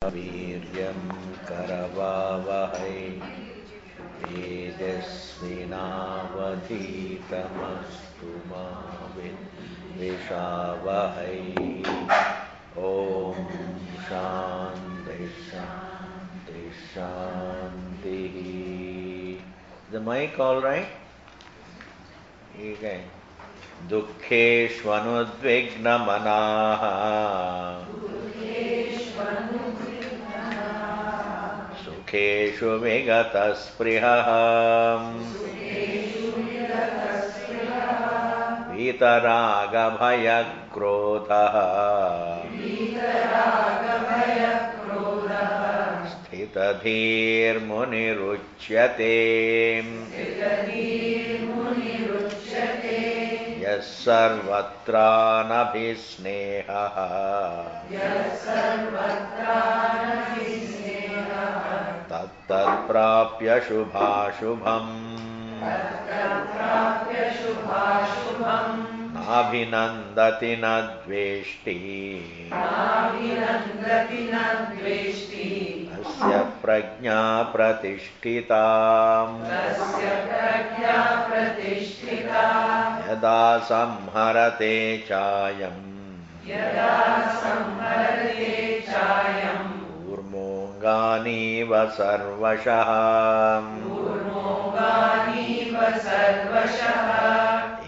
वीर्यं करवावहै तेजस्विनावधीतमस्तु मा विद्विषावहै। ॐ शान्ति शान्ति शान्तिः. The mic all right? Okay. दुःखेष्वनुद्विग्नमनाः सुखेषु विगतस्पृहः वीतरागभयक्रोधः स्थितधीर्मुनिरुच्यते यः सर्वत्रानभिस्नेहः तत्तत्प्राप्य शुभाशुभम् नाभिनन्दति न द्वेष्टि अस्य प्रज्ञा प्रतिष्ठिता यदा संहरते चायम् कूर्मोऽङ्गानीव सर्वशः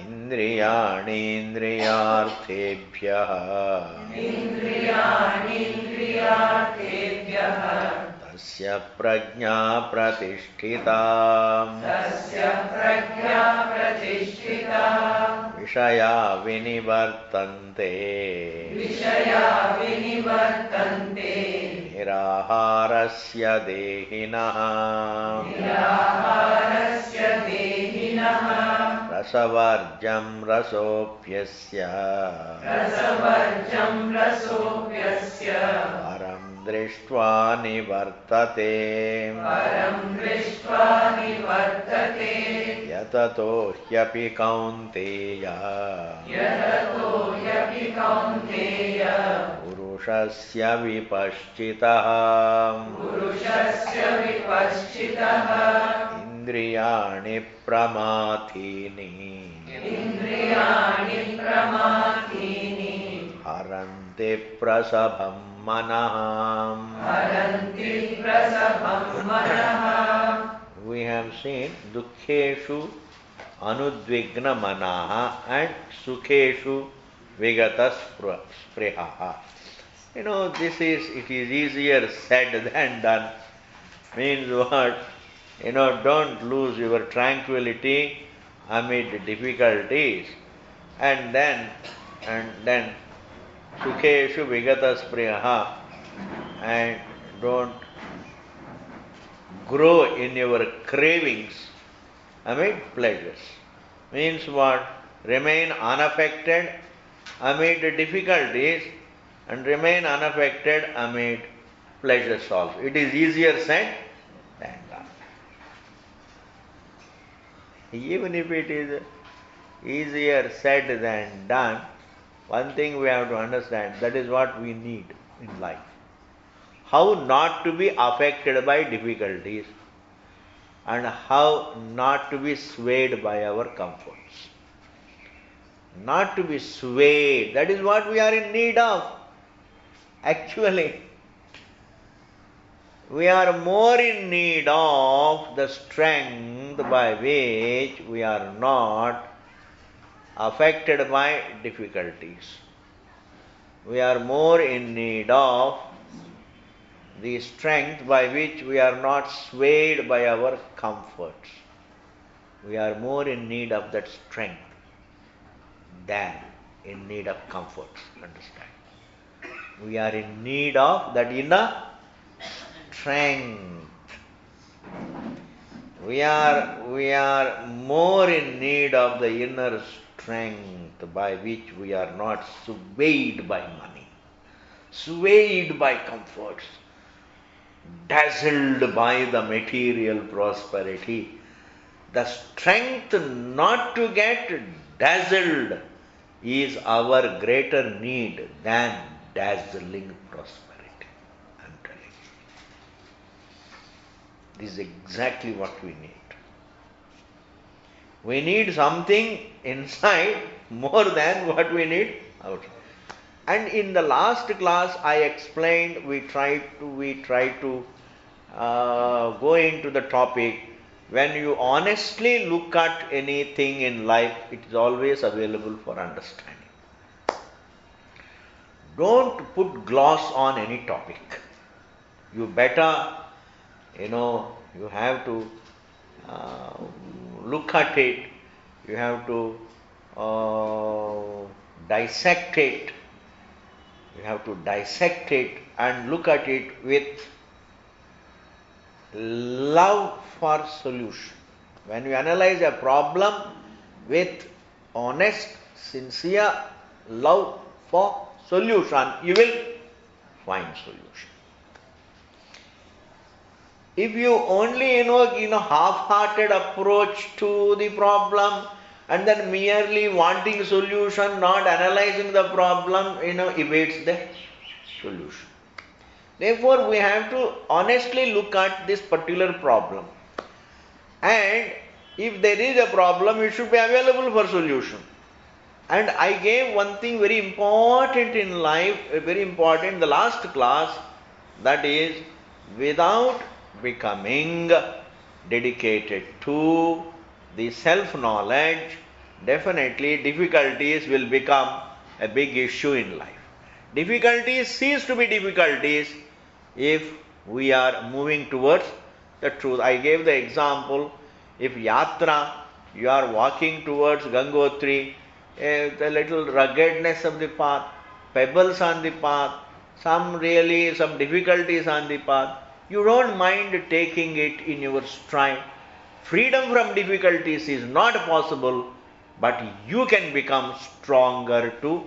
इन्द्रियाणीन्द्रियार्थेभ्यः तस्य प्रज्ञा प्रतिष्ठिता विषया विनिवर्तन्ते निराहारस्य देहिनः रसवर्जं रसोऽप्यस्य परं दृष्ट्वा निवर्तते यततो ह्यपि कौन्तेय पुरुषस्य विपश्चितः इन्द्रियाणि प्रमाथीनि हरन्ति प्रसभं मनः. We have seen dukkeshu anudvigna manaha and sukheshu vigata sprihaha. It is easier said than done. Means what? Don't lose your tranquility amid difficulties, and then sukheshu vigata sprihaha, and don't grow in your cravings amid pleasures. Means what? Remain unaffected amid difficulties and remain unaffected amid pleasures also. It is easier said than done. Even if it is easier said than done, one thing we have to understand, that is what we need in life. How not to be affected by difficulties and how not to be swayed by our comforts. Not to be swayed, that is what we are in need of. Actually, we are more in need of the strength by which we are not affected by difficulties. We are more in need of the strength by which we are not swayed by our comforts. We are more in need of that strength than in need of comforts. Understand? We are in need of that inner strength. We are more in need of the inner strength by which we are not swayed by money, swayed by comforts, dazzled by the material prosperity. The strength not to get dazzled is our greater need than dazzling prosperity. I am telling This is exactly what we need. We need something inside more than what we need outside. And in the last class I explained, we tried to go into the topic. When you honestly look at anything in life, it is always available for understanding. Don't put gloss on any topic. You better, you have to look at it, you have to dissect it, and look at it with love for solution. When you analyze a problem with honest, sincere love for solution, you will find solution. If you only, half-hearted approach to the problem and then merely wanting solution, not analyzing the problem, evades the solution. Therefore, we have to honestly look at this particular problem. And if there is a problem, it should be available for solution. And I gave one thing very important in life, very important in the last class, that is, without becoming dedicated to the self-knowledge, definitely difficulties will become a big issue in life. Difficulties cease to be difficulties if we are moving towards the truth. I gave the example, if yatra, you are walking towards Gangotri, the little ruggedness of the path, pebbles on the path, some difficulties on the path, you don't mind taking it in your stride. Freedom from difficulties is not possible, but you can become stronger to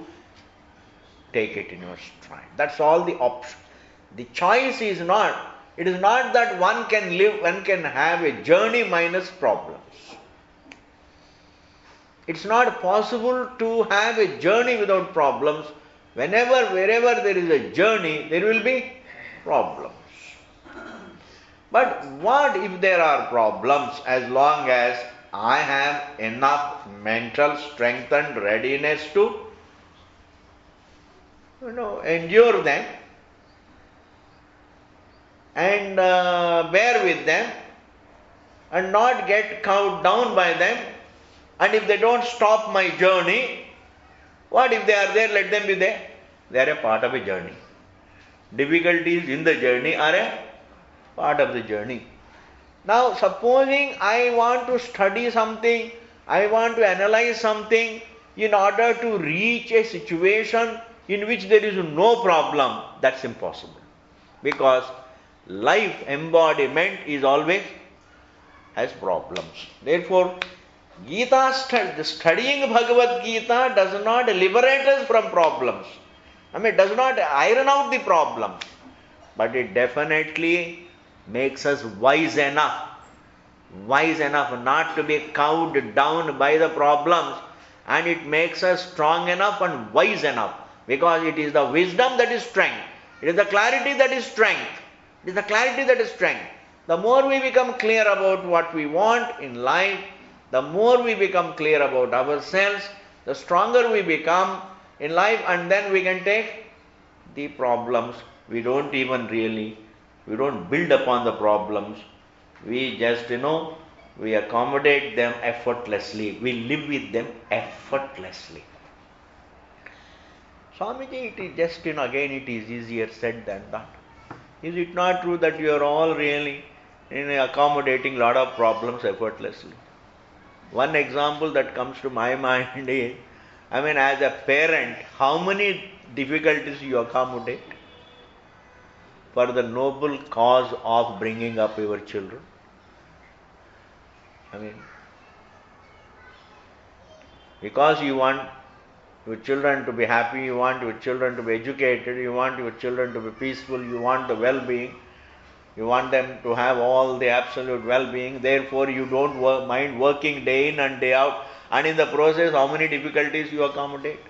take it in your stride. That's all the option. The choice is not, it is not that one can have a journey minus problems. It's not possible to have a journey without problems. Wherever there is a journey, there will be problems. But what if there are problems, as long as I have enough mental strength and readiness to endure them and bear with them and not get cowed down by them. And if they don't stop my journey, what if they are there? Let them be there. They are a part of a journey. Difficulties in the journey are a part of the journey. Now, supposing I want to study something, I want to analyze something in order to reach a situation in which there is no problem, that's impossible. Because life embodiment is always has problems. Therefore, studying Bhagavad Gita does not liberate us from problems. Does not iron out the problems. But it definitely makes us wise enough not to be cowed down by the problems, and it makes us strong enough and wise enough, because it is the wisdom that is strength. It is the clarity that is strength. The more we become clear about what we want in life, the more we become clear about ourselves, the stronger we become in life, and then we can take the problems. We don't build upon the problems. We just, we accommodate them effortlessly. We live with them effortlessly. Swamiji, it is just, again it is easier said than done. Is it not true that you are all really accommodating lot of problems effortlessly? One example that comes to my mind is, as a parent, how many difficulties you accommodate for the noble cause of bringing up your children? Because you want your children to be happy, you want your children to be educated, you want your children to be peaceful, you want the well-being, you want them to have all the absolute well-being, therefore you don't mind working day in and day out, and in the process how many difficulties you accommodate?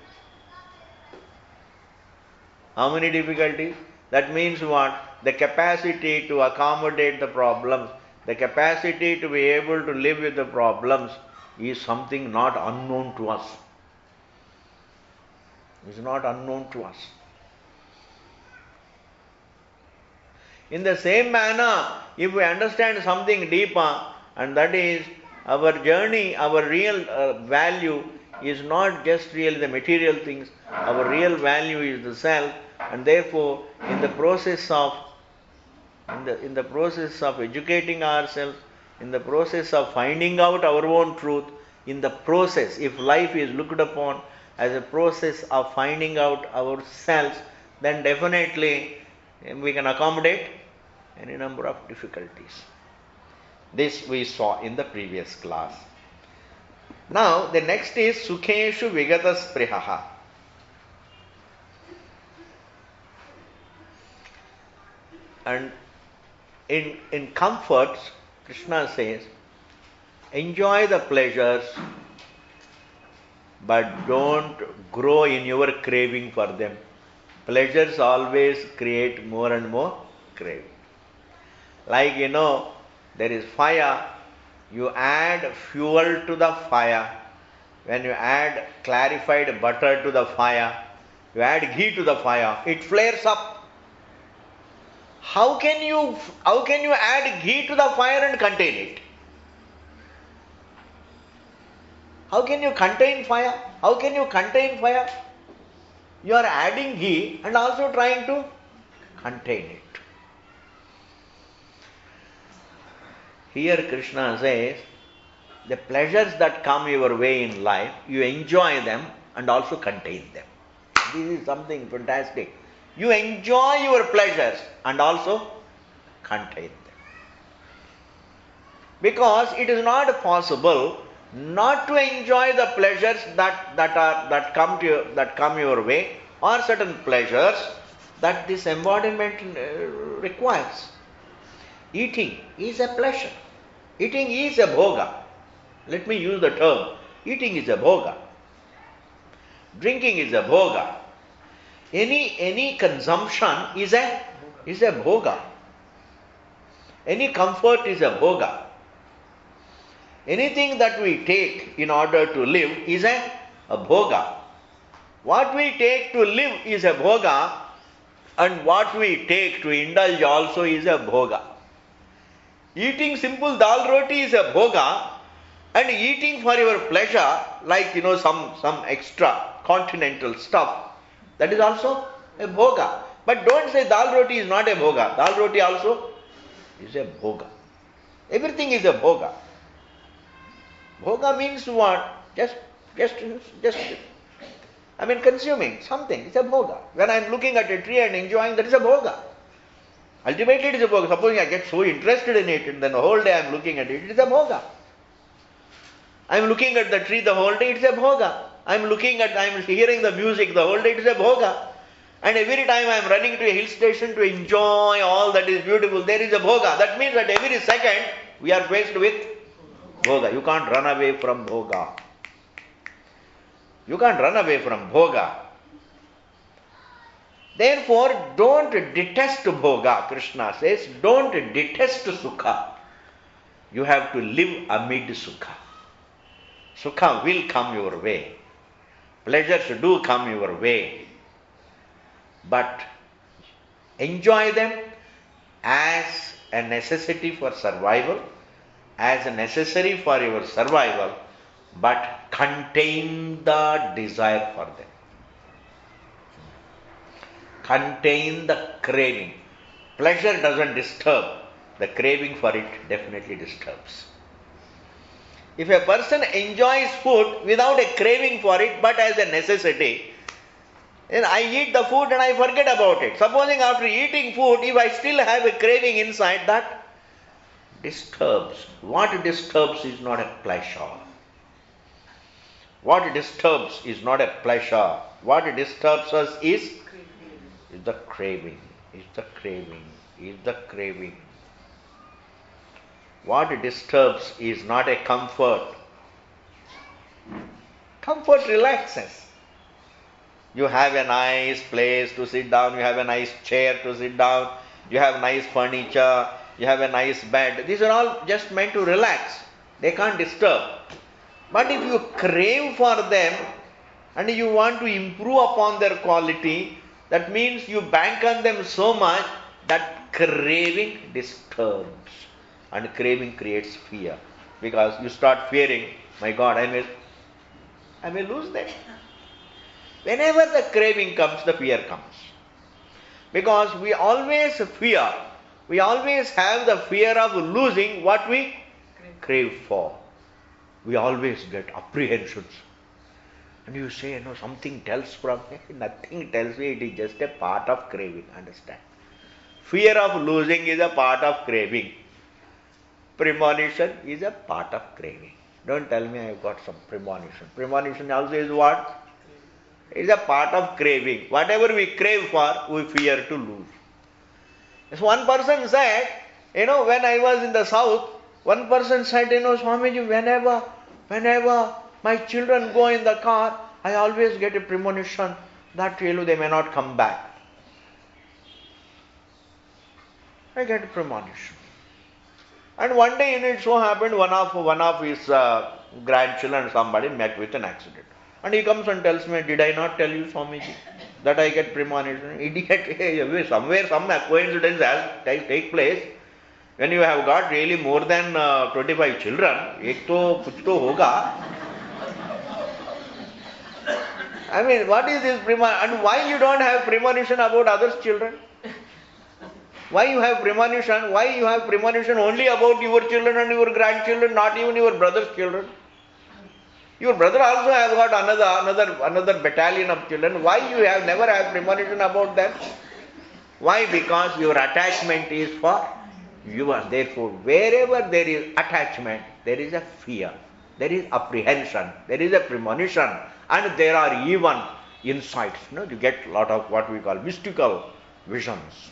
How many difficulties? That means what? The capacity to accommodate the problems. The capacity to be able to live with the problems is something not unknown to us. It's not unknown to us. In the same manner, if we understand something deeper, and that is our journey, our real value is not just really the material things, our real value is the self, and therefore in the process of educating ourselves, in the process of finding out our own truth, in the process, if life is looked upon as a process of finding out ourselves, then definitely we can accommodate any number of difficulties. This we saw in the previous class. Now the next is Sukheshu Vigata Sprihaha. And in comforts, Krishna says, enjoy the pleasures, but don't grow in your craving for them. Pleasures always create more and more craving. Like, there is fire, you add fuel to the fire. When you add clarified butter to the fire, you add ghee to the fire, it flares up. How can you add ghee to the fire and contain it? How can you contain fire? How can you contain fire? You are adding ghee and also trying to contain it. Here Krishna says, the pleasures that come your way in life, you enjoy them and also contain them. This is something fantastic. You enjoy your pleasures and also contain them. Because it is not possible not to enjoy the pleasures that come your way, or certain pleasures that this embodiment requires. Eating is a pleasure. Eating is a bhoga. Let me use the term. Eating is a bhoga. Drinking is a bhoga. Any consumption is a bhoga. Any comfort is a bhoga. Anything that we take in order to live is a bhoga. What we take to live is a bhoga, and what we take to indulge also is a bhoga. Eating simple dal roti is a bhoga, and eating for your pleasure, like some extra continental stuff, that is also a bhoga. But don't say dal roti is not a bhoga. Dal roti also is a bhoga. Everything is a bhoga. Bhoga means what? Just consuming something. It's a bhoga. When I am looking at a tree and enjoying, that is a bhoga. Ultimately it is a bhoga. Supposing I get so interested in it and then the whole day I am looking at it, it is a bhoga. I am looking at the tree the whole day, it is a bhoga. I am hearing the music the whole day, it is a bhoga. And every time I am running to a hill station to enjoy all that is beautiful, there is a bhoga. That means that every second we are faced with bhoga. You can't run away from bhoga. You can't run away from bhoga. Therefore, don't detest bhoga, Krishna says. Don't detest sukha. You have to live amid sukha. Sukha will come your way. Pleasures do come your way. But enjoy them as a necessity for survival, as necessary for your survival, but contain the desire for them. Contain the craving. Pleasure doesn't disturb. The craving for it definitely disturbs. If a person enjoys food without a craving for it, but as a necessity, then I eat the food and I forget about it. Supposing after eating food, if I still have a craving inside, that disturbs. What disturbs is not a pleasure. What disturbs is not a pleasure. What disturbs us is the craving. Is the craving. What disturbs is not a comfort. Comfort relaxes. You have a nice place to sit down, you have a nice chair to sit down, you have nice furniture, you have a nice bed. These are all just meant to relax. They can't disturb. But if you crave for them and you want to improve upon their quality, that means you bank on them so much that craving disturbs. And craving creates fear. Because you start fearing, my God, I may lose them. Whenever the craving comes, the fear comes. Because we always fear. We always have the fear of losing what we crave for. We always get apprehensions. And you say, something tells from me. Nothing tells me, it is just a part of craving. Understand? Fear of losing is a part of craving. Premonition is a part of craving. Don't tell me I have got some premonition. Premonition also is what? It is a part of craving. Whatever we crave for, we fear to lose. As one person said, when I was in the south, one person said, Swamiji, whenever my children go in the car, I always get a premonition that they may not come back. I get a premonition. And one day it so happened one of his grandchildren, somebody met with an accident. And he comes and tells me, did I not tell you, Swamiji, that I get premonition? Idiot, somewhere some coincidence has take place. When you have got really more than 25 children, ek to kuch to hoga. I mean, what is this premonition? And why you don't have premonition about others' children? Why you have premonition? Why you have premonition only about your children and your grandchildren, not even your brother's children? Your brother also has got another battalion of children. Why you have never have premonition about them? Why? Because your attachment is for you. Therefore, wherever there is attachment, there is a fear, there is apprehension, there is a premonition, and there are even insights. You get a lot of what we call mystical visions.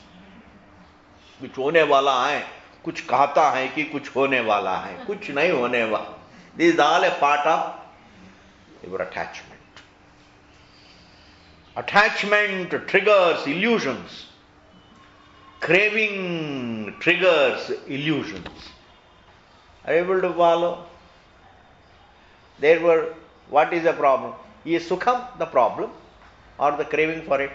कुछ होने वाला है, कुछ कहता है कि कुछ होने वाला है, कुछ नहीं होने वाला. This is all a part of your attachment. Attachment triggers illusions. Craving triggers illusions. Are you able to follow? Therefore, what is the problem? Is sukham the problem or the craving for it?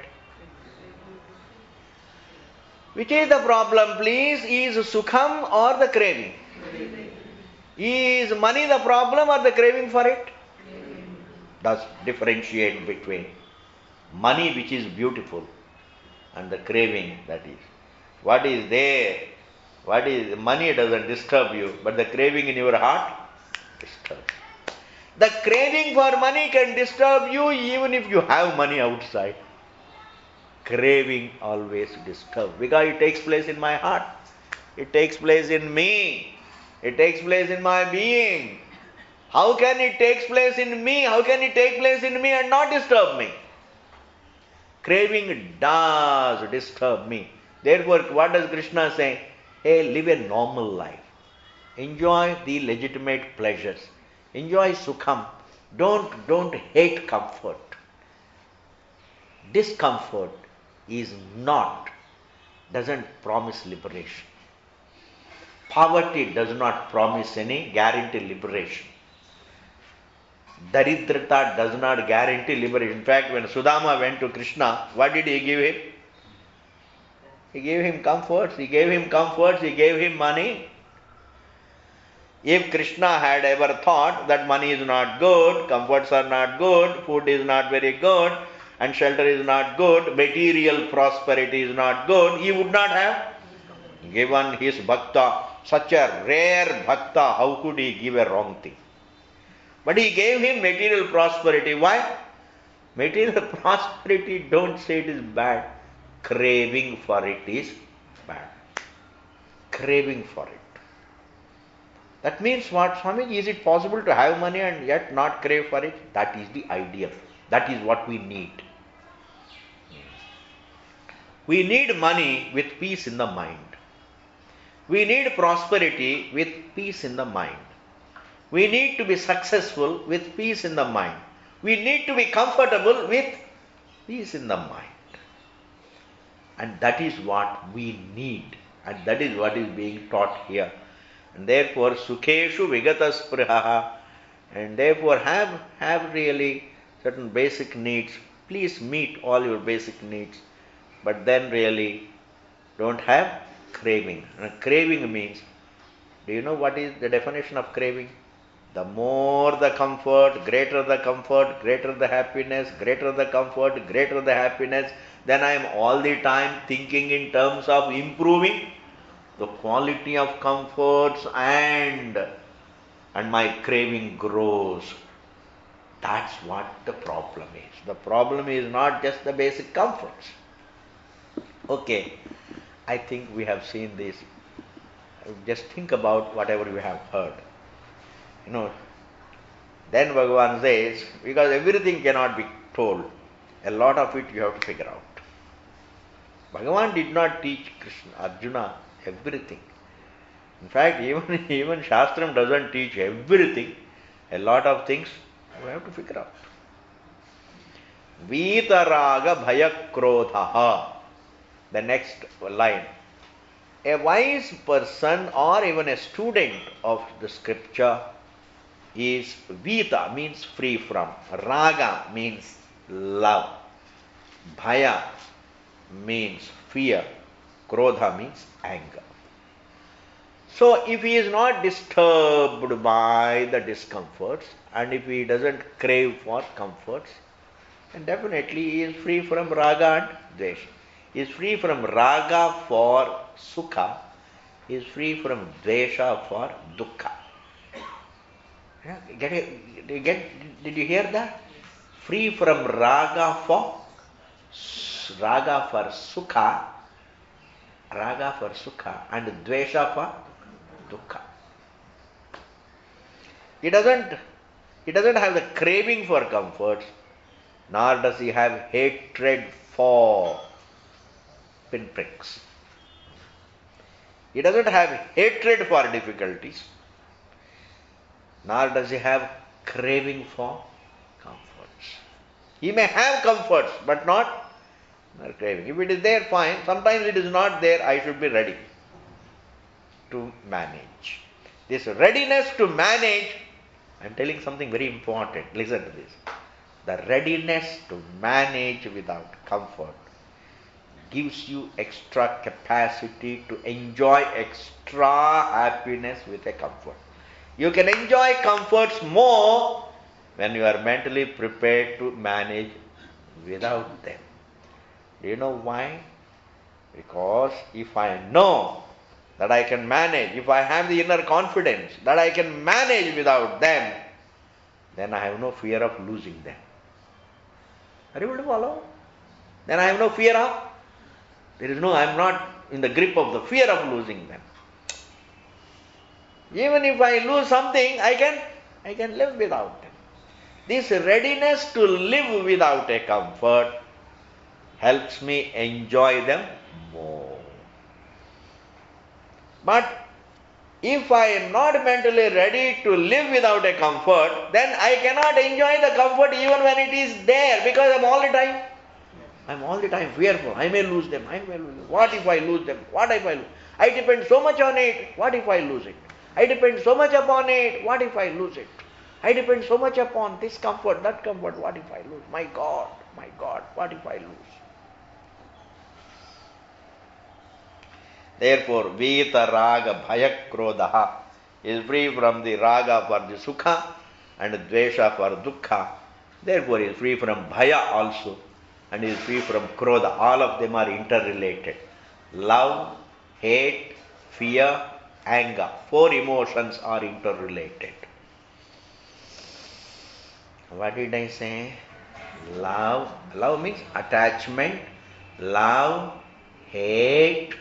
Which is the problem, please? Is sukham or the craving? Is money the problem or the craving for it? Thus differentiate between money, which is beautiful, and the craving, that is. What is there? What is money doesn't disturb you, but the craving in your heart disturbs. The craving for money can disturb you even if you have money outside. Craving always disturbs, because it takes place in my heart. It takes place in me. It takes place in my being. How can it take place in me? How can it take place in me and not disturb me? Craving does disturb me. Therefore, what does Krishna say? Hey, live a normal life. Enjoy the legitimate pleasures. Enjoy sukham. Don't hate comfort. Discomfort doesn't promise liberation. Poverty does not promise any guarantee liberation. Daridrata does not guarantee liberation. In fact, when Sudama went to Krishna, what did he give him? He gave him comforts, he gave him money. If Krishna had ever thought that money is not good, comforts are not good, food is not very good, and shelter is not good, material prosperity is not good, he would not have given his bhakta, such a rare bhakta. How could he give a wrong thing? But he gave him material prosperity. Why? Material prosperity, don't say it is bad. Craving for it is bad. Craving for it. That means what, Swamiji? Is it possible to have money and yet not crave for it? That is the ideal. That is what we need. We need money with peace in the mind. We need prosperity with peace in the mind. We need to be successful with peace in the mind. We need to be comfortable with peace in the mind. And that is what we need. And that is what is being taught here. And therefore, Sukheshu Vigataspriha. And therefore, have really certain basic needs. Please meet all your basic needs. But then really don't have craving. And craving means, do you know what is the definition of craving? The more the comfort, greater the happiness, greater the comfort, greater the happiness, then I am all the time thinking in terms of improving the quality of comforts and my craving grows. That's what the problem is. The problem is not just the basic comforts. Okay, I think we have seen this. Just think about whatever we have heard. Then Bhagavan says, because everything cannot be told, a lot of it you have to figure out. Bhagavan did not teach Arjuna everything. In fact, even Shastram doesn't teach everything. A lot of things we have to figure out. Vitaraga bhayakrodha. The next line. A wise person or even a student of the scripture is Vita, means free from. Raga means love. Bhaya means fear. Krodha means anger. So if he is not disturbed by the discomforts and if he doesn't crave for comforts, then definitely he is free from raga and dvesha. He is free from raga for sukha. He is free from dvesha for dukkha. Did you hear that? Free from raga for sukha, and dvesha for dukkha. He doesn't have the craving for comforts, nor does he have hatred for pinpricks. He doesn't have hatred for difficulties, nor does he have craving for comforts. He may have comforts, but not craving. If it is there, fine. Sometimes it is not there, I should be ready to manage. This readiness to manage, I am telling something very important. Listen to this. The readiness to manage without comfort gives you extra capacity to enjoy extra happiness with a comfort. You can enjoy comforts more when you are mentally prepared to manage without them. Do you know why? Because if I know that I can manage, if I have the inner confidence that I can manage without them, then I have no fear of losing them. Are you able to follow? Then I have no fear of, I am not in the grip of the fear of losing them. Even if I lose something, I can live without them. This readiness to live without a comfort helps me enjoy them more. But if I am not mentally ready to live without a comfort, then I cannot enjoy the comfort even when it is there, because I am all the time fearful. I may lose them. What if I lose them? What if I lose? I depend so much on it. What if I lose it? I depend so much upon it. What if I lose it? I depend so much upon this comfort, that comfort. What if I lose? My God, what if I lose? Therefore, Vita Raga Bhaya Krodha is free from the Raga for the Sukha and Dvesha for Dukkha. Therefore, he is free from Bhaya also and he is free from Krodha. All of them are interrelated. Love, hate, fear, anger. 4 emotions are interrelated. What did I say? Love means attachment. Love, hate,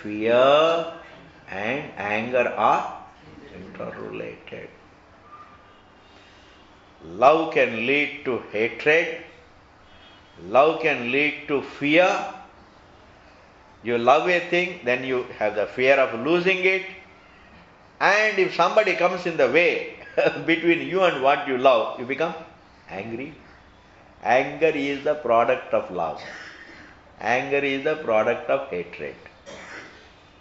fear and anger are interrelated. Love can lead to hatred. Love can lead to fear. You love a thing, then you have the fear of losing it. And if somebody comes in the way between you and what you love, you become angry. Anger is the product of love. Anger is the product of hatred.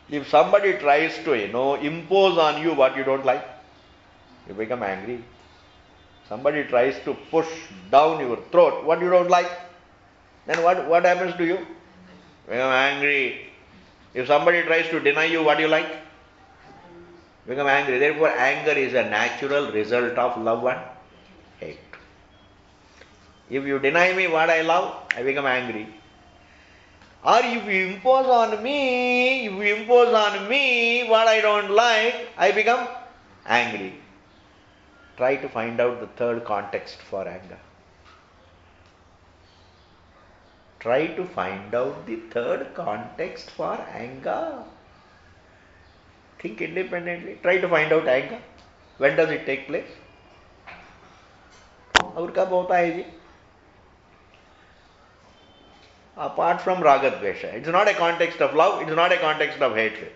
If somebody tries to, impose on you what you don't like, you become angry. Somebody tries to push down your throat what you don't like, then what happens to you? You become angry. If somebody tries to deny you what you like, you become angry. Therefore, anger is a natural result of love and hate. If you deny me what I love, I become angry. Or if you impose on me what I don't like, I become angry. Try to find out the third context for anger. Try to find out the third context for anger. Think independently. Try to find out anger. When does it take place? और कब होता है जी? Apart from raga dvesha. It's not a context of love, it's not a context of hatred.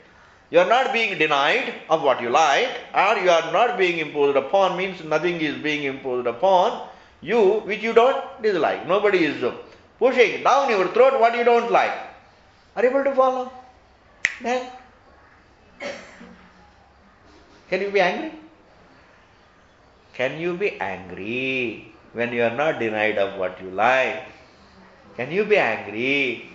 You are not being denied of what you like, or you are not being imposed upon, means nothing is being imposed upon you which you don't dislike. Nobody is pushing down your throat what you don't like. Are you able to follow? Then, can you be angry? Can you be angry when you are not denied of what you like? Can you be angry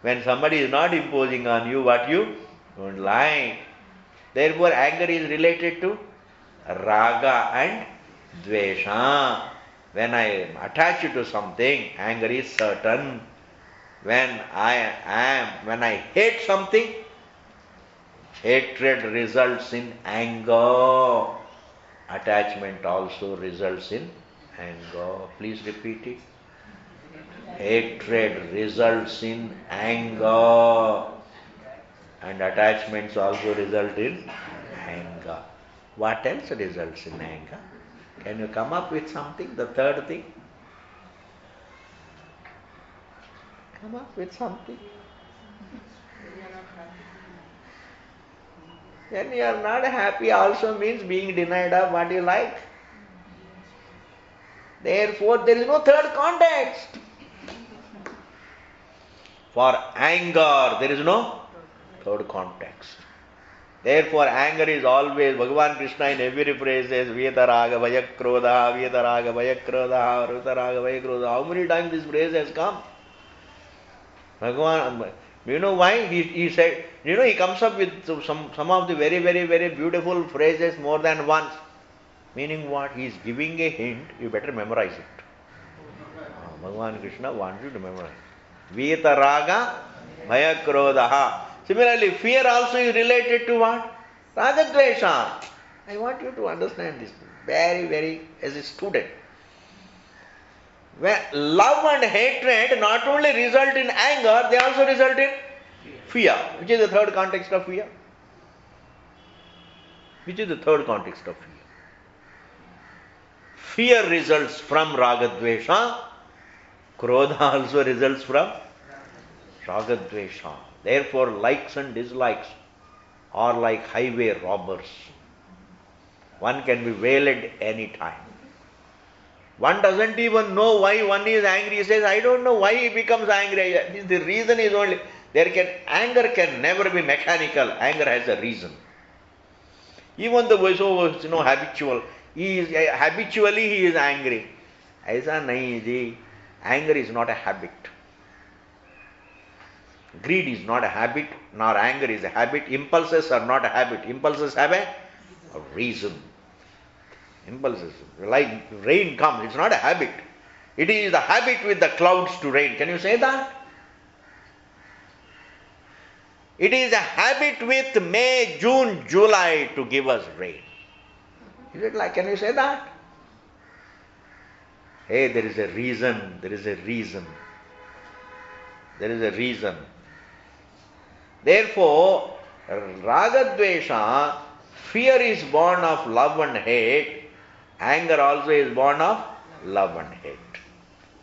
when somebody is not imposing on you what you don't like? Therefore, anger is related to raga and dvesha. When I am attached to something, anger is certain. When I hate something, hatred results in anger. Attachment also results in anger. Please repeat it. Hatred results in anger. And attachments also result in anger. What else results in anger? Can you come up with something? The third thing? Come up with something. When you are not happy also means being denied of what you like. Therefore, there is no third context. For anger, there is no third context. Therefore, anger is always, Bhagavan Krishna in every phrase says, Vyataraga Vayakrodha, Vyataraga Vayakrodha, Vyataraga Vayakrodha. How many times this phrase has come? Bhagavan, you know why? He said, he comes up with some of the very, very, very beautiful phrases more than once. Meaning what? He is giving a hint, you better memorize it. Bhagavan Krishna wants you to memorize. Vyataraga Vayakrodha. Similarly, fear also is related to what? Ragadvesha. I want you to understand this very, very, as a student. Where love and hatred not only result in anger, they also result in fear. Which is the third context of fear? Which is the third context of fear? Fear results from ragadvesha. Krodha also results from ragadvesha. Therefore, likes and dislikes are like highway robbers. One can be waylaid any time. One doesn't even know why one is angry. He says, I don't know why he becomes angry. The reason is only, anger can never be mechanical. Anger has a reason. Even though so habitual, habitually he is angry. Aisa nahi ji. Anger is not a habit. Greed is not a habit, nor anger is a habit. Impulses are not a habit. Impulses have a reason. Impulses, like rain comes, it's not a habit. It is the habit with the clouds to rain. Can you say that? It is a habit with May, June, July to give us rain. Is it like, can you say that? Hey, there is a reason, there is a reason. There is a reason. Therefore, ragadvesha, fear is born of love and hate. Anger also is born of love and hate.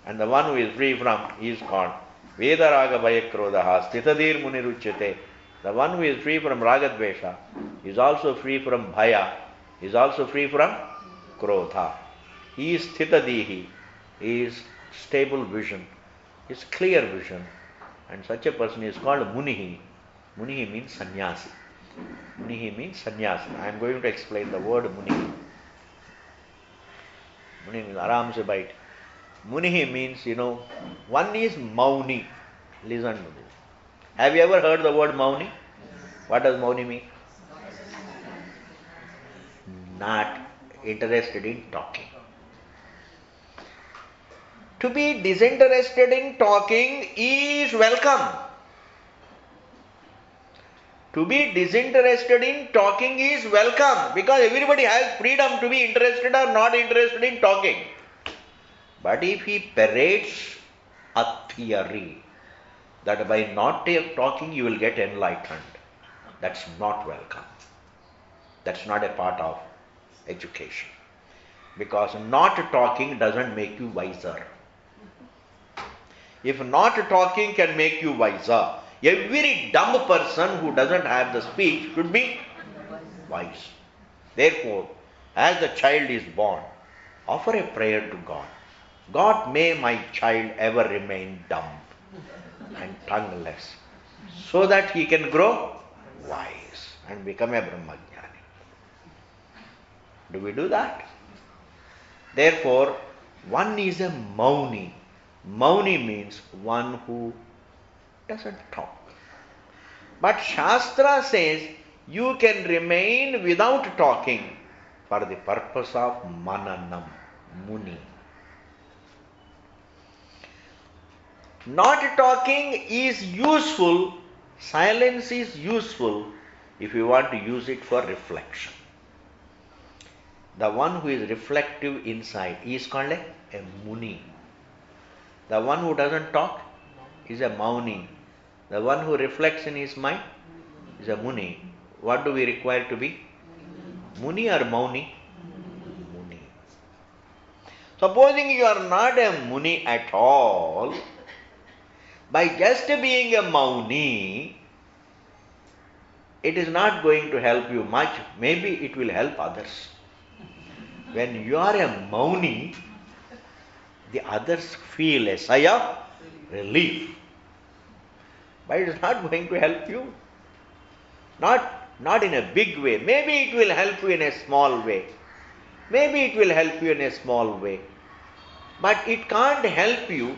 And the one who is free from is called Vedaraga Vayakrodha Sthitadir Muniruchyate. The one who is free from ragadvesha is also free from bhaya, is also free from krodha. He is sthitadihi, he is stable vision, is clear vision. And such a person is called munihi. Munihi means sannyasi. Munihi means sannyasi. I am going to explain the word Munihi. Munihi means aram se bite. Munihi means, one is Mauni. Listen to this. Have you ever heard the word Mauni? What does Mauni mean? Not interested in talking. To be disinterested in talking is welcome. To be disinterested in talking is welcome because everybody has freedom to be interested or not interested in talking. But if he parades a theory that by not talking you will get enlightened, that's not welcome. That's not a part of education. Because not talking doesn't make you wiser. If not talking can make you wiser, every dumb person who doesn't have the speech should be wise. Therefore, as the child is born, offer a prayer to God. God, may my child ever remain dumb and tongueless, so that he can grow wise and become a Brahmajnani. Do we do that? Therefore, one is a Mauni. Mauni means one who doesn't talk. But Shastra says you can remain without talking for the purpose of Mananam, Muni. Not talking is useful, silence is useful if you want to use it for reflection. The one who is reflective inside is called a Muni. The one who doesn't talk is a Mauni. The one who reflects in his mind is a Muni. What do we require to be? Muni or Mauni? Muni. Supposing you are not a Muni at all, by just being a Mauni, it is not going to help you much. Maybe it will help others. When you are a Mauni, the others feel a sigh of relief. But it is not going to help you. Not in a big way. Maybe it will help you in a small way. Maybe it will help you in a small way. But it can't help you.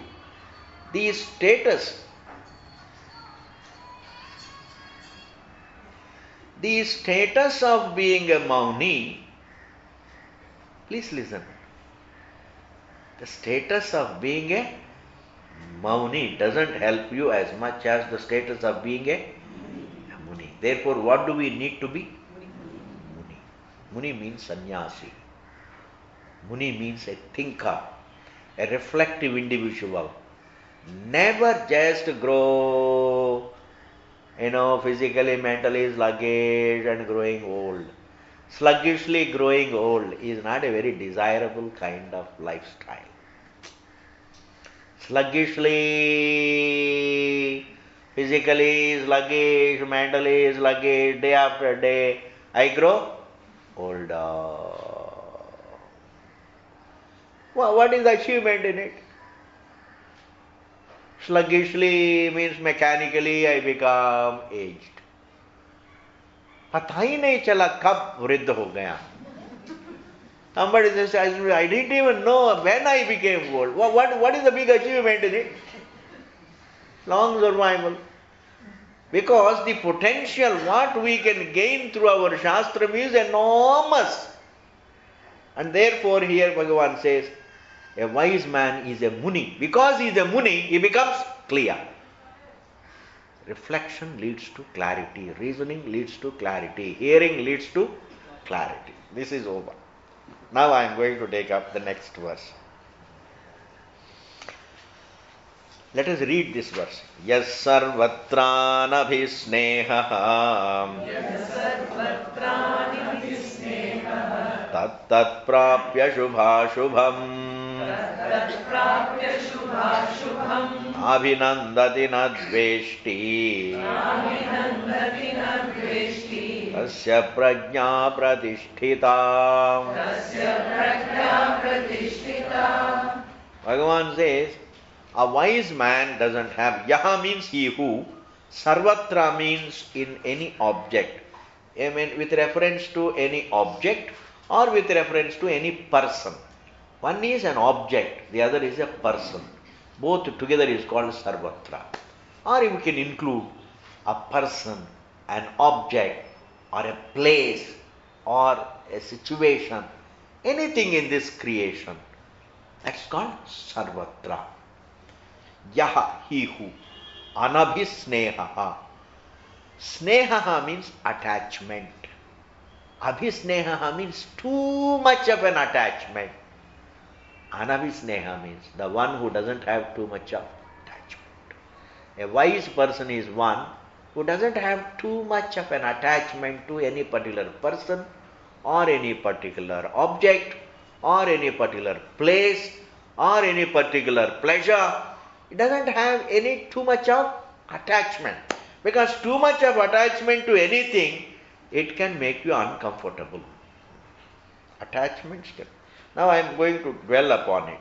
The status of being a Mauni, please listen. The status of being a Mauni doesn't help you as much as the status of being a Muni. Therefore, what do we need to be? Muni. Muni means sannyasi. Muni means a thinker, a reflective individual. Never just grow, physically, mentally sluggish and growing old. Sluggishly growing old is not a very desirable kind of lifestyle. Sluggishly, physically sluggish, mentally sluggish, day after day, I grow older. Well, what is the achievement in it? Sluggishly means mechanically I become aged. पता ही नहीं चला कब वृद्ध हो गया. Somebody says, I didn't even know when I became old. What is the big achievement in it? Long survival. Because the potential, what we can gain through our Shastram is enormous. And therefore here Bhagavan says, a wise man is a Muni. Because he is a Muni, he becomes clear. Reflection leads to clarity. Reasoning leads to clarity. Hearing leads to clarity. This is over. Now I am going to take up the next verse. Let us read this verse. Yas sarvatranabhisneha tat tat prapya shubhashubham abhinandati nadveshti tasya prajna pratisthita. Bhagavan says, a wise man doesn't have, yaha means he who, Sarvatra means in any object. I mean with reference to any object or with reference to any person. One is an object, the other is a person. Both together is called Sarvatra. Or you can include a person, an object, or a place, or a situation, anything in this creation. That's called Sarvatra. Yaha, he who, anabhisnehaha. Snehaha means attachment. Abhisnehaha means too much of an attachment. Anabhisneha means the one who doesn't have too much of attachment. A wise person is one who doesn't have too much of an attachment to any particular person or any particular object or any particular place or any particular pleasure. It doesn't have any too much of attachment. Because too much of attachment to anything, it can make you uncomfortable. Attachments can. Now I am going to dwell upon it.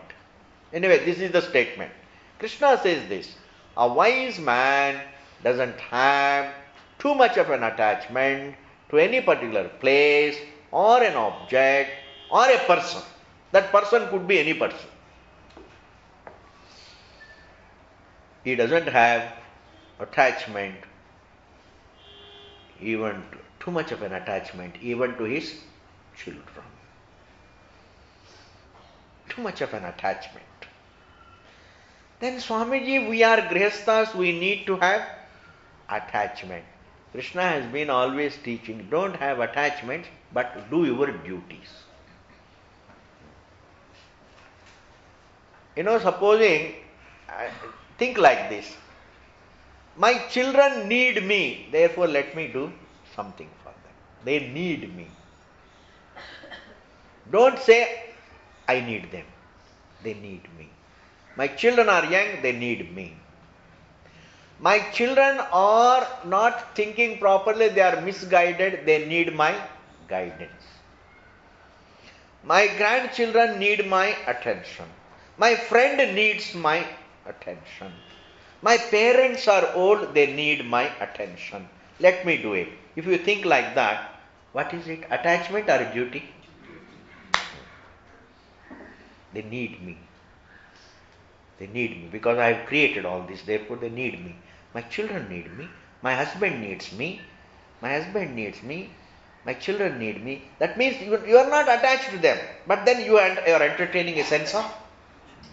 Anyway, this is the statement. Krishna says this: a wise man doesn't have too much of an attachment to any particular place or an object or a person. That person could be any person. He doesn't have attachment, even too much of an attachment, even to his children. Too much of an attachment. Then Swamiji, we are grihasthas, we need to have attachment. Krishna has been always teaching, don't have attachments, but do your duties. Supposing, think like this. My children need me, therefore let me do something for them. They need me. Don't say, I need them. They need me. My children are young, they need me. My children are not thinking properly, they are misguided, they need my guidance. My grandchildren need my attention. My friend needs my attention. My parents are old, they need my attention. Let me do it. If you think like that, what is it? Attachment or duty? They need me. They need me because I have created all this, therefore they need me. My children need me. My husband needs me. My husband needs me. My children need me. That means you are not attached to them, but then you are entertaining a sense of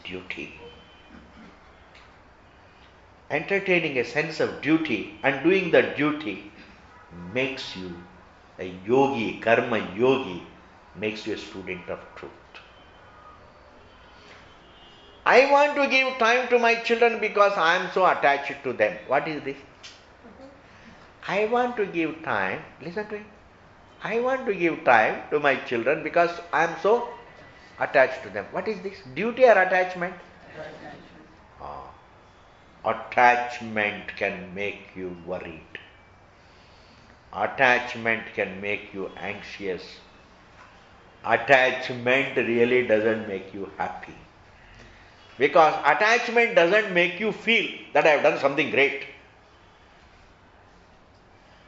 duty. Entertaining a sense of duty and doing the duty makes you a yogi, karma yogi, makes you a student of truth. I want to give time to my children because I am so attached to them. What is this? I want to give time, listen to it. I want to give time to my children because I am so attached to them. What is this? Duty or attachment? Attachment can make you worried. Attachment can make you anxious. Attachment really doesn't make you happy. Because attachment doesn't make you feel that I have done something great.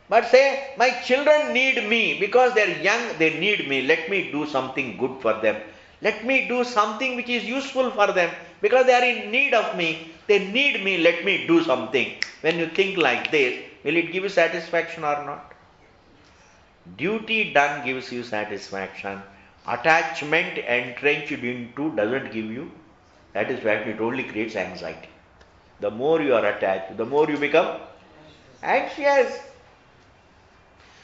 But say, my children need me because they are young, they need me. Let me do something good for them. Let me do something which is useful for them because they are in need of me. They need me, let me do something. When you think like this, will it give you satisfaction or not? Duty done gives you satisfaction. Attachment entrenched into doesn't give you satisfaction, it only creates anxiety. The more you are attached, the more you become anxious.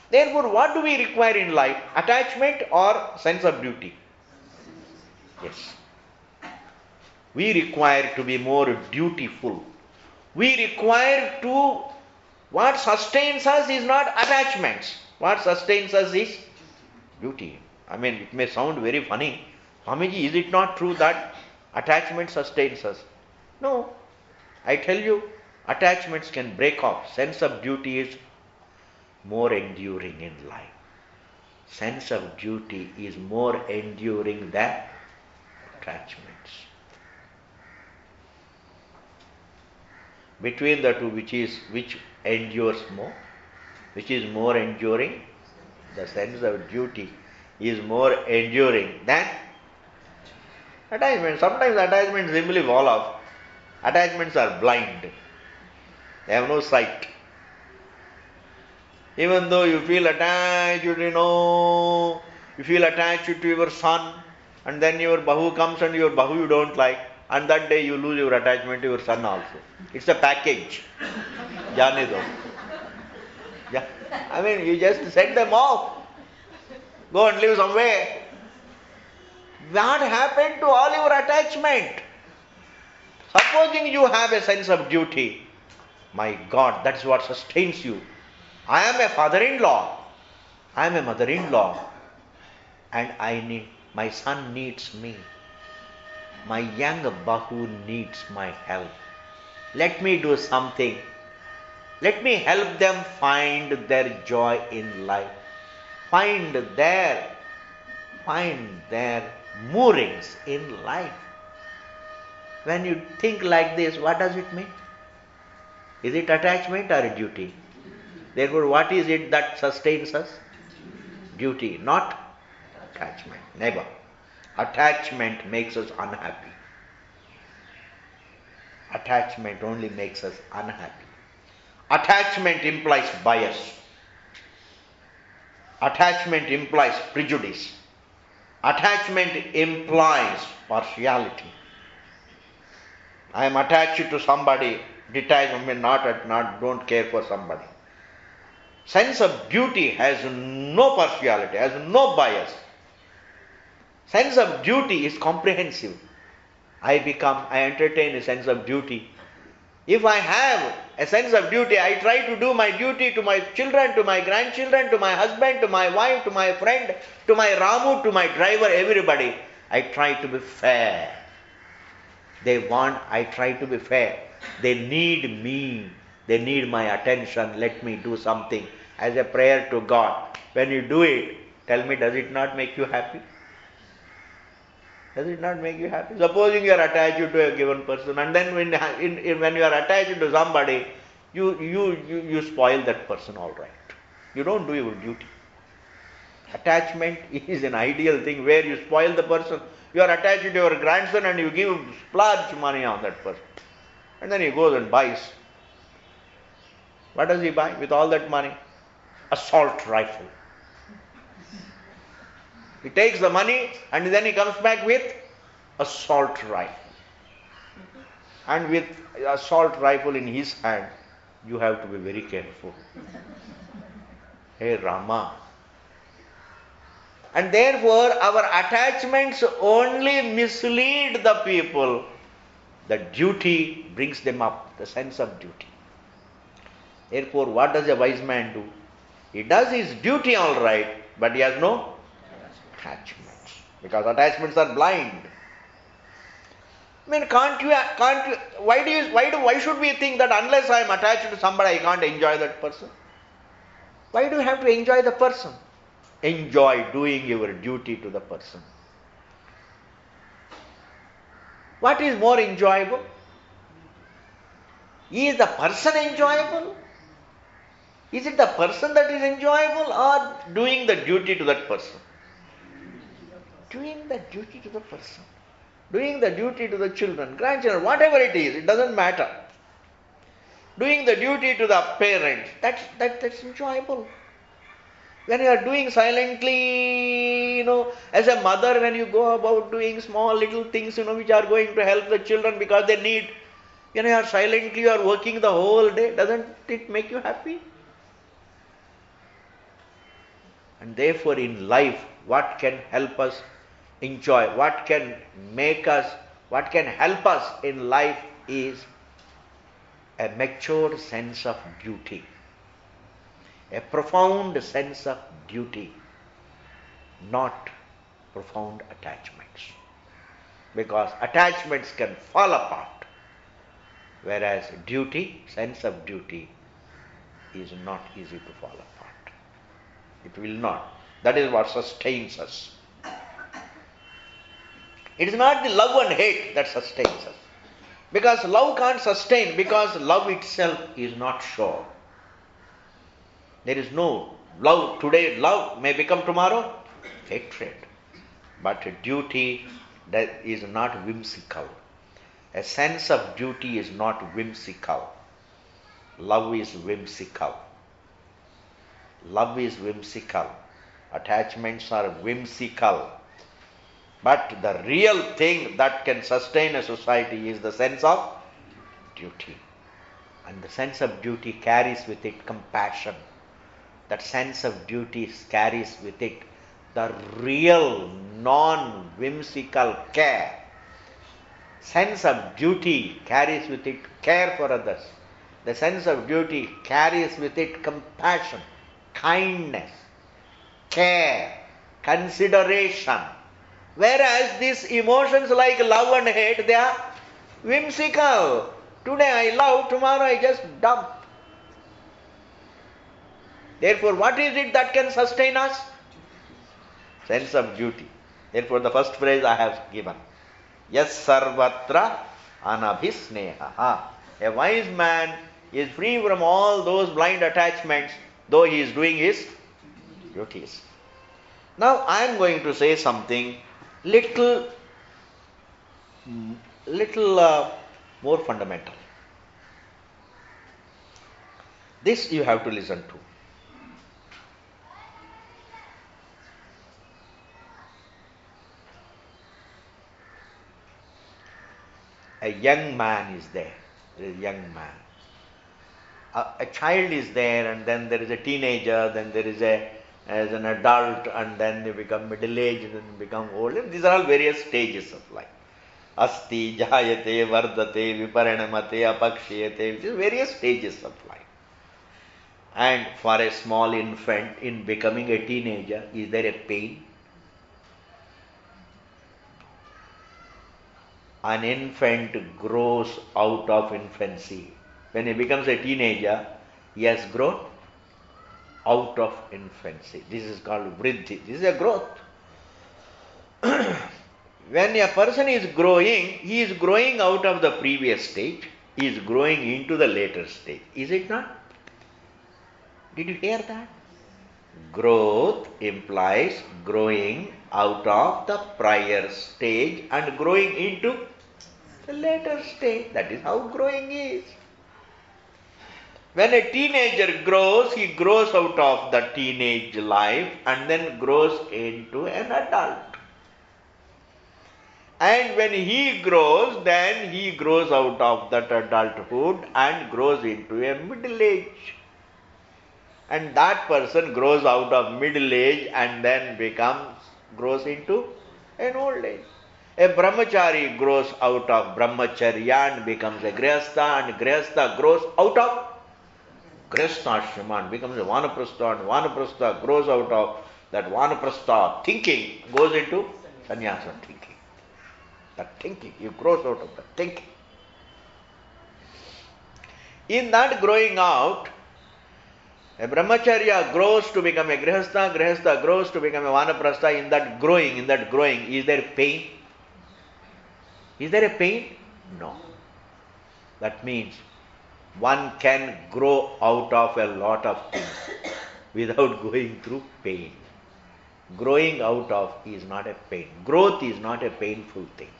Therefore, what do we require in life? Attachment or sense of duty? Yes. We require to be more dutiful. We require to, what sustains us is not attachments. What sustains us is duty. I mean, it may sound very funny. Swamiji, is it not true that attachment sustains us? No. I tell you, attachments can break off. Sense of duty is more enduring in life. Sense of duty is more enduring than attachments. Between the two, which endures more? Which is more enduring? The sense of duty is more enduring than attachment. Sometimes attachments simply fall off. Attachments are blind. They have no sight. Even though you feel attached, you feel attached to your son, and then your bahu comes and your bahu you don't like, and that day you lose your attachment to your son also. It's a package. Jane do. Yeah. I mean, you just send them off. Go and live somewhere. What happened to all your attachment? Supposing you have a sense of duty, my God, that's what sustains you. I am a father-in-law. I am a mother-in-law. And my son needs me. My young bahu needs my help. Let me do something. Let me help them find their joy in life. Find their moorings in life. When you think like this, what does it mean? Is it attachment or duty? Therefore, what is it that sustains us? Duty, not attachment. Never. Attachment makes us unhappy. Attachment only makes us unhappy. Attachment implies bias. Attachment implies prejudice. Attachment implies partiality. I am attached to somebody, detached, don't care for somebody. Sense of duty has no partiality, has no bias. Sense of duty is comprehensive. I entertain a sense of duty. If I have a sense of duty, I try to do my duty to my children, to my grandchildren, to my husband, to my wife, to my friend, to my Ramu, to my driver, everybody. I try to be fair. I try to be fair. They need me. They need my attention. Let me do something as a prayer to God. When you do it, tell me, does it not make you happy? Does it not make you happy? Supposing you are attached to a given person, and then when you are attached to somebody, you spoil that person, all right. You don't do your duty. Attachment is an ideal thing where you spoil the person. You are attached to your grandson and you give splurge money on that person. And then he goes and buys. What does he buy with all that money? Assault rifle. He takes the money and then he comes back with assault rifle. And with assault rifle in his hand, you have to be very careful. Hey Rama. And therefore our attachments only mislead the people. The duty brings them up, the sense of duty. Therefore, what does a wise man do? He does his duty all right, but he has no attachments. Because attachments are blind. I mean, why should we think that unless I am attached to somebody, I can't enjoy that person? Why do you have to enjoy the person? Enjoy doing your duty to the person. What is more enjoyable? Is the person enjoyable? Is it the person that is enjoyable or doing the duty to that person? Doing the duty to the person. Doing the duty to the children, grandchildren, whatever it is, it doesn't matter. Doing the duty to the parents, that's enjoyable. When you are doing silently, as a mother, when you go about doing small little things, which are going to help the children because they need, you are silently, you are working the whole day, doesn't it make you happy? And therefore in life, what can help us enjoy, what can help us in life is a mature sense of duty. A profound sense of duty, not profound attachments. Because attachments can fall apart, whereas duty, sense of duty, is not easy to fall apart. It will not. That is what sustains us. It is not the love and hate that sustains us. Because love can't sustain, because love itself is not sure. There is no love. Today love may become tomorrow hatred. But duty that is not whimsical. A sense of duty is not whimsical. Love is whimsical. Love is whimsical. Attachments are whimsical. But the real thing that can sustain a society is the sense of duty. And the sense of duty carries with it compassion. That sense of duty carries with it the real non-whimsical care. Sense of duty carries with it care for others. The sense of duty carries with it compassion, kindness, care, consideration. Whereas these emotions like love and hate, they are whimsical. Today I love, tomorrow I just dump. Therefore, what is it that can sustain us? Sense of duty. Therefore, the first phrase I have given. Yes sarvatra anabhisneha. A wise man is free from all those blind attachments, though he is doing his duties. Now I am going to say something little more fundamental. This you have to listen to. A young man is there. There is a young man. A child is there, and then there is a teenager, then there is as an adult, and then they become middle-aged, and become old. And these are all various stages of life. Asti, jayate, vardate, viparanamate, apakshiyate, which is various stages of life. And for a small infant in becoming a teenager, is there a pain? An infant grows out of infancy. When he becomes a teenager, he has grown out of infancy. This is called vriddhi. This is a growth. When a person is growing, he is growing out of the previous stage. He is growing into the later stage. Is it not? Did you hear that? Growth implies growing out of the prior stage and growing into the later stage. That is how growing is. When a teenager grows, he grows out of the teenage life and then grows into an adult. And when he grows, then he grows out of that adulthood and grows into a middle age. And that person grows out of middle age and then grows into an old age. A brahmachari grows out of brahmacharya and becomes a grihastha, and grihastha grows out of grihasthashrama and becomes a vanaprastha, and vanaprastha grows out of that vanaprastha thinking, goes into sannyasa thinking. That thinking, he grows out of that thinking. In that growing out, a brahmacharya grows to become a grihastha, grihastha grows to become a vanaprastha. In that growing, is there pain? Is there a pain? No. That means one can grow out of a lot of things without going through pain. Growing out of is not a pain. Growth is not a painful thing.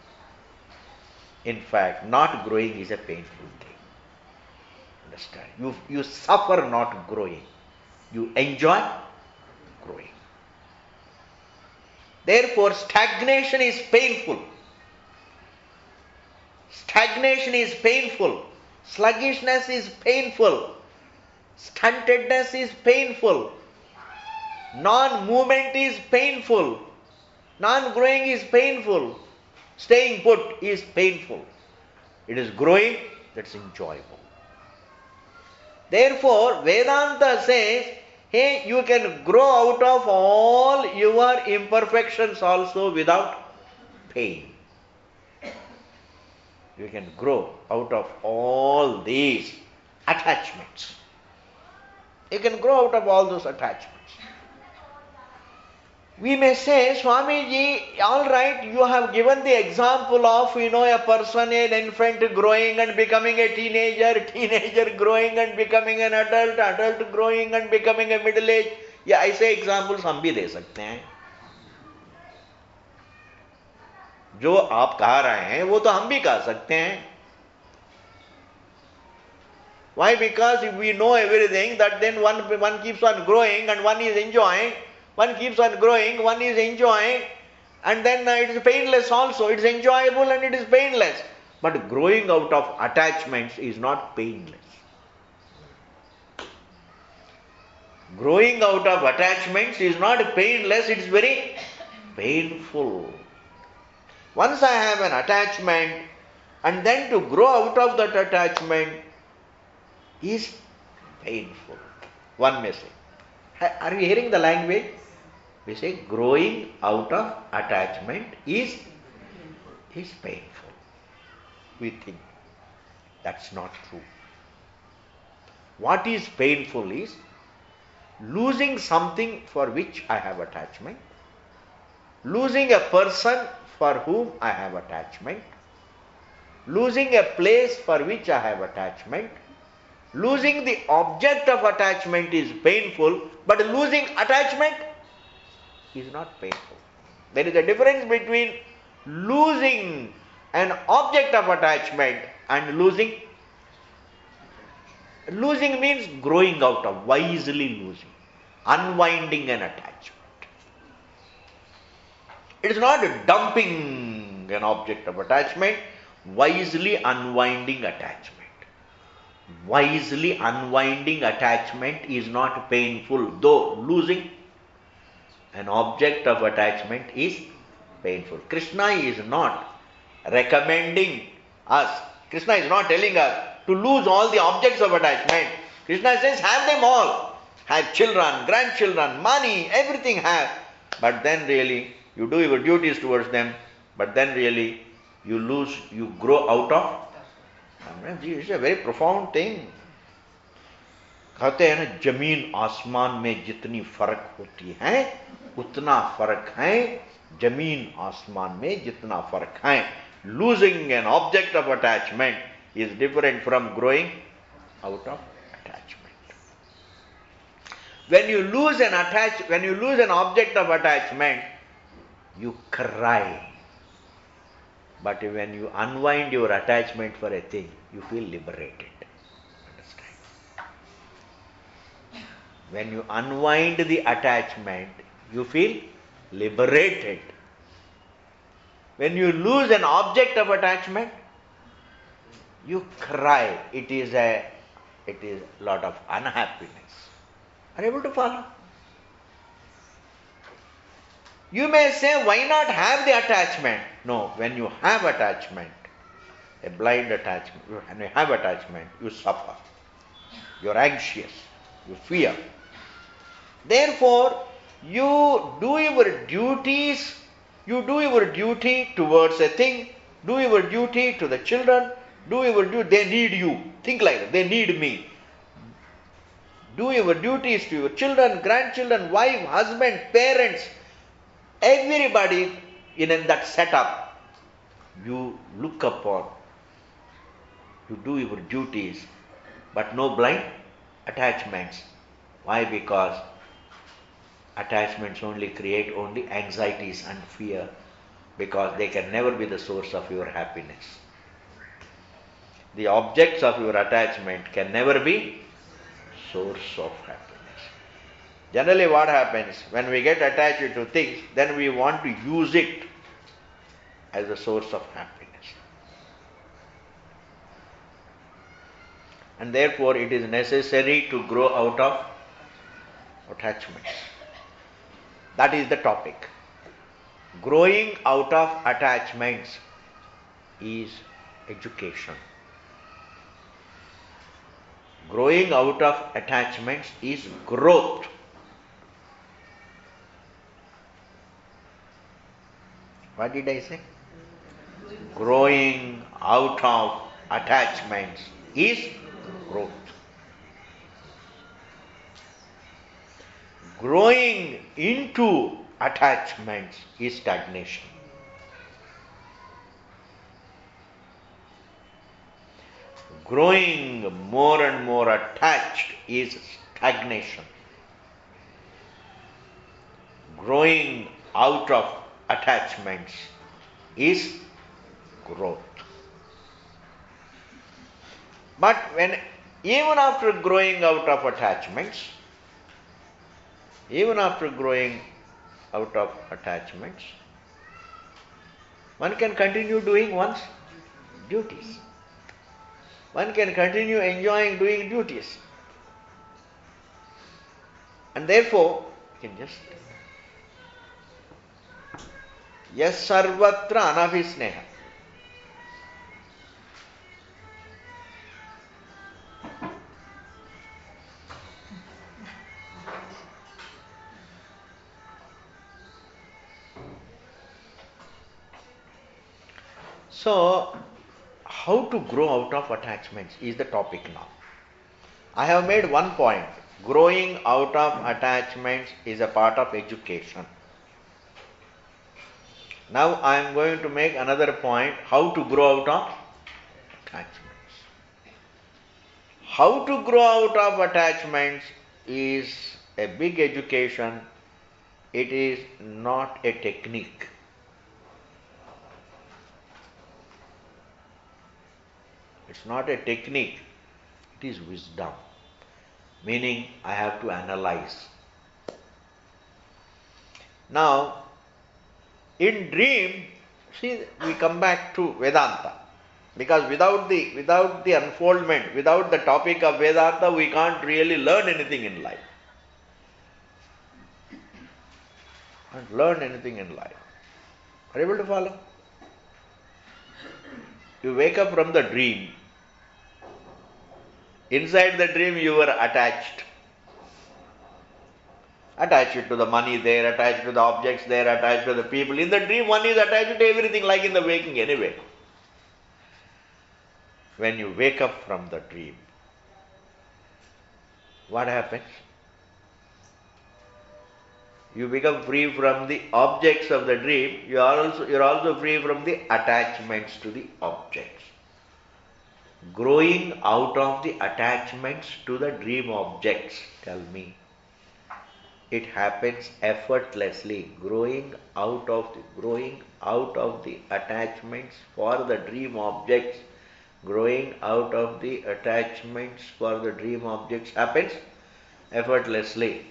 In fact, not growing is a painful thing. Understand? You suffer not growing. You enjoy growing. Therefore, stagnation is painful. Stagnation is painful. Sluggishness is painful. Stuntedness is painful. Non-movement is painful. Non-growing is painful. Staying put is painful. It is growing that's enjoyable. Therefore, Vedanta says, hey, you can grow out of all your imperfections also without pain. You can grow out of all these attachments. You can grow out of all those attachments. We may say, Swamiji, all right, you have given the example of, a person, an infant growing and becoming a teenager, teenager growing and becoming an adult, adult growing and becoming a middle age. Yeah, I say examples हम भी दे सकते हैं. जो आप कह रहे हैं वो तो हम भी कह सकते हैं. Why? Because if we know everything, that then one keeps on growing and one is enjoying. One keeps on growing, one is enjoying, and then it is painless also. It is enjoyable and it is painless. But growing out of attachments is not painless. Growing out of attachments is not painless, it is very painful. Once I have an attachment, and then to grow out of that attachment is painful. One may say. Are you hearing the language? We say growing out of attachment is painful. We think that's not true. What is painful is losing something for which I have attachment, losing a person for whom I have attachment, losing a place for which I have attachment. Losing the object of attachment is painful, but losing attachment is not painful. There is a difference between losing an object of attachment and losing. Losing means growing out of, wisely losing, unwinding an attachment. It is not dumping an object of attachment, wisely unwinding attachment. Wisely unwinding attachment is not painful, though losing an object of attachment is painful. Krishna is not recommending us, Krishna is not telling us to lose all the objects of attachment. Krishna says, have them all. Have children, grandchildren, money, everything have. But then really, you do your duties towards them, but then really, you grow out of. It's a very profound thing. कहते हैं ना, जमीन आसमान में जितनी फर्क होती है उतना फर्क है जमीन आसमान में जितना फर्क है. Losing an object of attachment is different from growing out of attachment. When you lose an object of attachment, you cry. But when you unwind your attachment for a thing, you feel liberated. Understand? When you unwind the attachment, you feel liberated. When you lose an object of attachment, you cry. It is a lot of unhappiness. Are you able to follow? You may say, why not have the attachment? No, when you have attachment, a blind attachment, when you have attachment, you suffer. You are anxious. You fear. Therefore, you do your duties. You do your duty towards a thing. Do your duty to the children. Do your duty. They need you. Think like that. They need me. Do your duties to your children, grandchildren, wife, husband, parents. Everybody in that setup, you look upon, you do your duties, but no blind attachments. Why? Because attachments only create only anxieties and fear, because they can never be the source of your happiness. The objects of your attachment can never be source of happiness. Generally what happens, when we get attached to things, then we want to use it as a source of happiness. And therefore it is necessary to grow out of attachments. That is the topic. Growing out of attachments is education. Growing out of attachments is growth. What did I say? Growing out of attachments is growth. Growing into attachments is stagnation. Growing more and more attached is stagnation. Growing out of attachments is growth. But even after growing out of attachments, one can continue doing one's duties. One can continue enjoying doing duties. And therefore, you can just yes sarvatra anabhisneha. So, how to grow out of attachments is the topic now. I have made one point. Growing out of attachments is a part of education. Now I am going to make another point, how to grow out of attachments. How to grow out of attachments is a big education. It is not a technique. It's not a technique. It is wisdom. Meaning, I have to analyze. Now, in dream, see, we come back to Vedanta. Because without the unfoldment, without the topic of Vedanta, we can't really learn anything in life. Can't learn anything in life. Are you able to follow? You wake up from the dream. Inside the dream you were attached. Attached to the money there, attached to the objects there, attached to the people. In the dream one is attached to everything like in the waking anyway. When you wake up from the dream, what happens? You become free from the objects of the dream. You are also free from the attachments to the objects. Growing out of the attachments to the dream objects, tell me. It happens effortlessly. Growing out of the attachments for the dream objects. Growing out of the attachments for the dream objects happens effortlessly.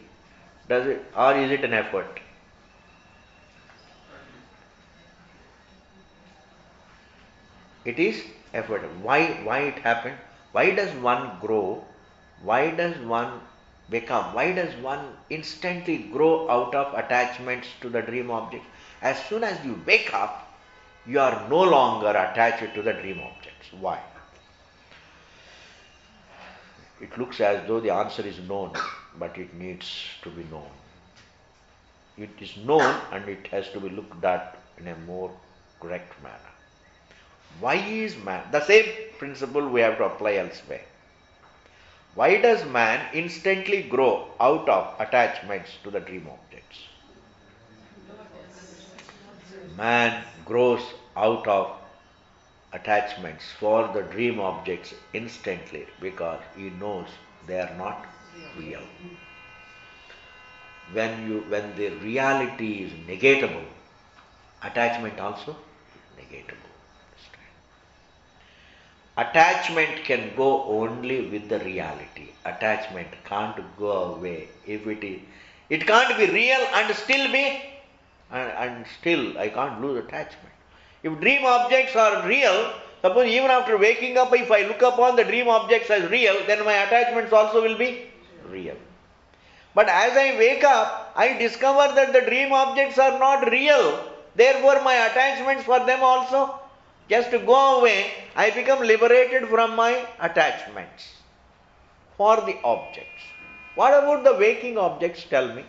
Does it, or is it an effort? It is effort. Why it happened? Why does one grow? Why does one become? Why does one instantly grow out of attachments to the dream object? As soon as you wake up, you are no longer attached to the dream objects. Why? It looks as though the answer is known, but it needs to be known. It is known and it has to be looked at in a more correct manner. Why is man? The same principle we have to apply elsewhere. Why does man instantly grow out of attachments to the dream objects? Man grows out of attachments for the dream objects instantly because he knows they are not real. When the reality is negatable, attachment also is negatable. Attachment can go only with the reality. Attachment can't go away. If it can't be real and still be, and still I can't lose attachment. If dream objects are real, suppose even after waking up, if I look upon the dream objects as real, then my attachments also will be real. But as I wake up, I discover that the dream objects are not real. Therefore, my attachments for them also just to go away. I become liberated from my attachments for the objects. What about the waking objects? Tell me.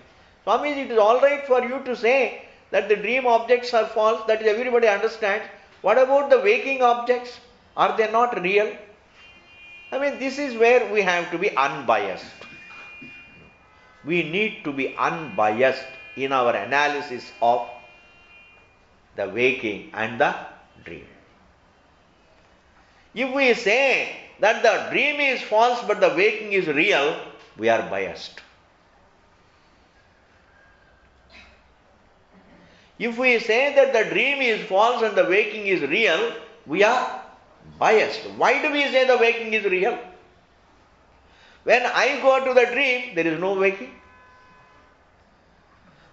Swami, it is all right for you to say that the dream objects are false, that is everybody understands. What about the waking objects? Are they not real? I mean, this is where we have to be unbiased. We need to be unbiased in our analysis of the waking and the dream. If we say that the dream is false but the waking is real, we are biased. If we say that the dream is false and the waking is real, we are biased. Why do we say the waking is real? When I go to the dream, there is no waking.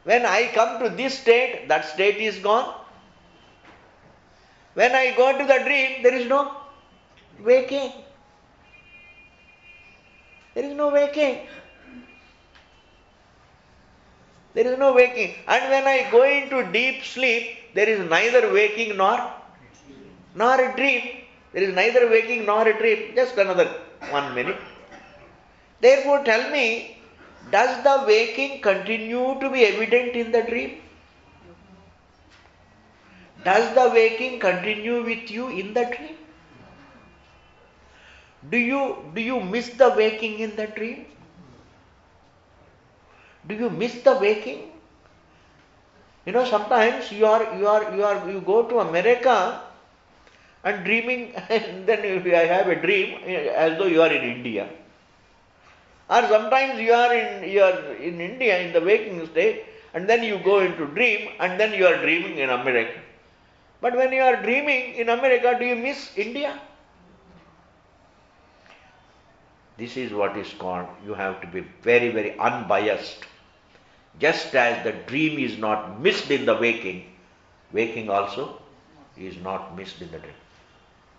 When I come to this state, that state is gone. When I go to the dream, there is no waking. There is no waking. There is no waking. And when I go into deep sleep, there is neither waking nor a dream. There is neither waking nor a dream. Just another 1 minute. Therefore, tell me, does the waking continue to be evident in the dream? Does the waking continue with you in the dream? Do you miss the waking in the dream? Do you miss the waking? Sometimes you go to America and dreaming, and then you have a dream as though you are in India. Or sometimes you are in India in the waking state, and then you go into dream, and then you are dreaming in America. But when you are dreaming in America, do you miss India? This is what is called, you have to be very, very unbiased. Just as the dream is not missed in the waking, waking also is not missed in the dream.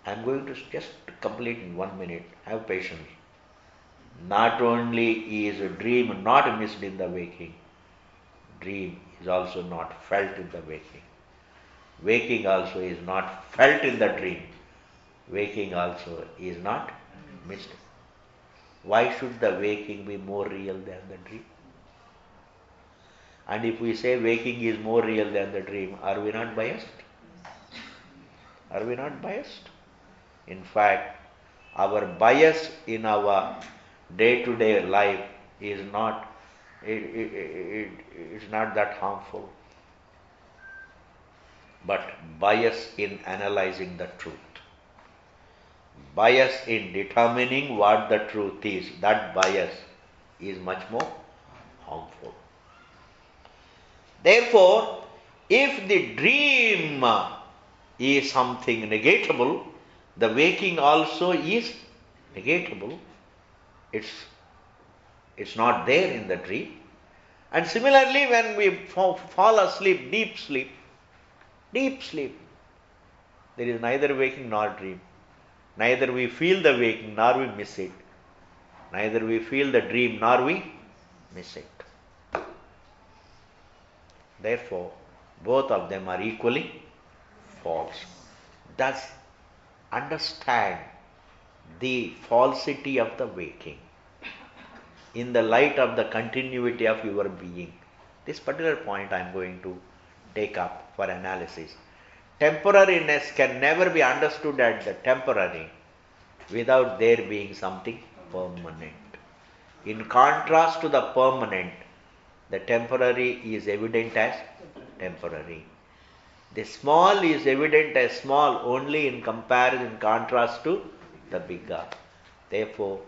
I am going to just complete in 1 minute. Have patience. Not only is a dream not missed in the waking, dream is also not felt in the waking. Waking also is not felt in the dream. Waking also is not missed. Why should the waking be more real than the dream? And if we say waking is more real than the dream, are we not biased? Are we not biased? In fact, our bias in our day-to-day life is not, it's not that harmful. But bias in analyzing the truth, bias in determining what the truth is, that bias is much more harmful. Therefore, if the dream is something negatable, the waking also is negatable. It's not there in the dream. And similarly, when we fall asleep, deep sleep, there is neither waking nor dream. Neither we feel the waking nor we miss it. Neither we feel the dream nor we miss it. Therefore, both of them are equally false. Thus, understand the falsity of the waking in the light of the continuity of your being. This particular point I am going to take up for analysis. Temporariness can never be understood as the temporary without there being something permanent. In contrast to the permanent, the temporary is evident as temporary. The small is evident as small only in comparison, contrast to the bigger. Therefore,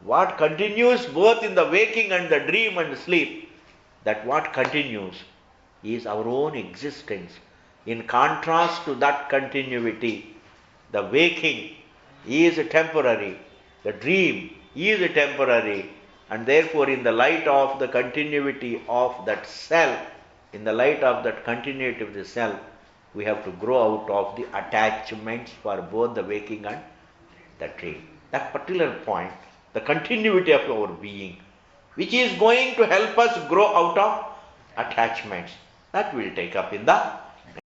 what continues both in the waking and the dream and sleep, that what continues is our own existence. In contrast to that continuity, the waking is temporary, the dream is temporary, and therefore in the light of the continuity of that self, in the light of that continuity of the self, we have to grow out of the attachments for both the waking and the dream. That particular point, the continuity of our being, which is going to help us grow out of attachments, that we'll take up in the